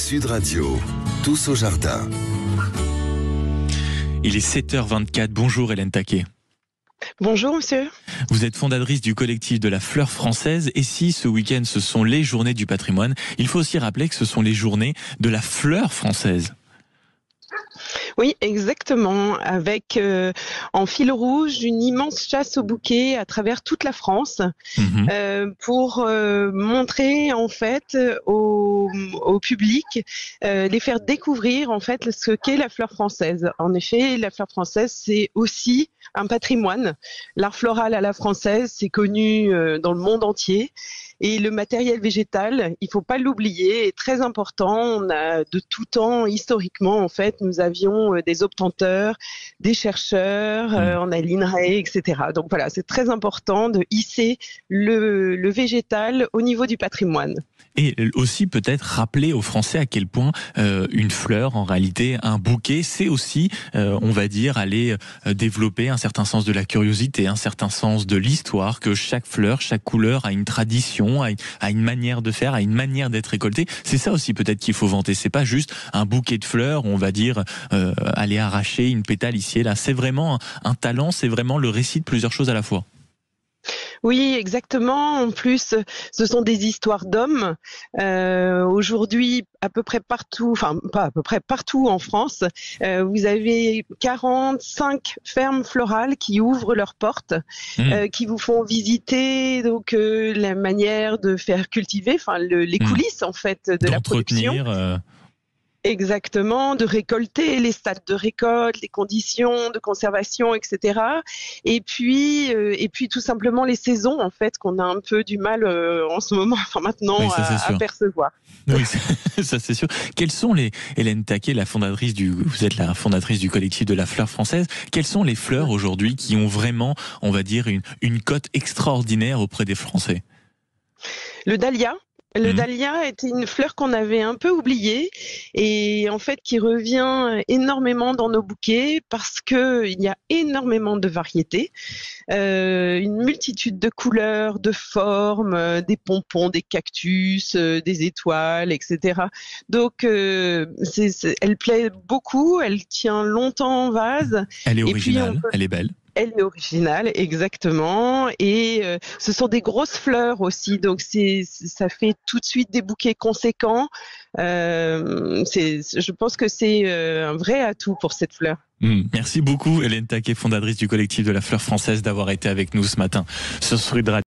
Sud Radio, tous au jardin. Il est 7h24. Bonjour Hélène Taquet. Bonjour monsieur. Vous êtes fondatrice du collectif de la fleur française. Et si ce week-end ce sont les journées du patrimoine, il faut aussi rappeler que ce sont les journées de la fleur française. Oui, exactement, avec en fil rouge une immense chasse au bouquet à travers toute la France pour montrer en fait au public, les faire découvrir en fait ce qu'est la fleur française. En effet, la fleur française, c'est aussi un patrimoine. L'art floral à la française, c'est connu dans le monde entier. Et le matériel végétal, il faut pas l'oublier, est très important. On a de tout temps, historiquement, en fait, nous avions des obtenteurs, des chercheurs, on a l'INRAE, etc. Donc voilà, c'est très important de hisser le végétal au niveau du patrimoine. Et aussi peut-être rappeler aux Français à quel point une fleur, en réalité, un bouquet, c'est aussi, on va dire, aller développer un certain sens de la curiosité, un certain sens de l'histoire, que chaque fleur, chaque couleur a une tradition, a une manière de faire, a une manière d'être récoltée. C'est ça aussi peut-être qu'il faut vanter. C'est pas juste un bouquet de fleurs, on va dire, aller arracher une pétale ici et là. C'est vraiment un talent, c'est vraiment le récit de plusieurs choses à la fois. Oui, exactement. En plus, ce sont des histoires d'hommes. Aujourd'hui, à peu près partout, enfin pas à peu près partout en France, vous avez 45 fermes florales qui ouvrent leurs portes, qui vous font visiter donc la manière de faire cultiver, enfin les coulisses en fait de la production. Exactement, de récolter, les stades de récolte, les conditions de conservation, etc. Et puis tout simplement les saisons en fait qu'on a un peu du mal en ce moment, enfin maintenant, oui, à percevoir. Oui, ça c'est sûr. Quelles sont Hélène Taquet, vous êtes la fondatrice du collectif de la fleur française. Quelles sont les fleurs aujourd'hui qui ont vraiment, on va dire, une cote extraordinaire auprès des Français? Le dahlia. Le dahlia était une fleur qu'on avait un peu oubliée et en fait qui revient énormément dans nos bouquets parce que il y a énormément de variétés, une multitude de couleurs, de formes, des pompons, des cactus, des étoiles, etc. Donc elle plaît beaucoup, elle tient longtemps en vase. Elle est originale, elle est belle. Elle est originale, exactement. Et ce sont des grosses fleurs aussi, donc ça fait tout de suite des bouquets conséquents. Je pense que c'est un vrai atout pour cette fleur. Merci beaucoup Hélène Taquet, fondatrice du collectif de la fleur française, d'avoir été avec nous ce matin sur Sud Radio.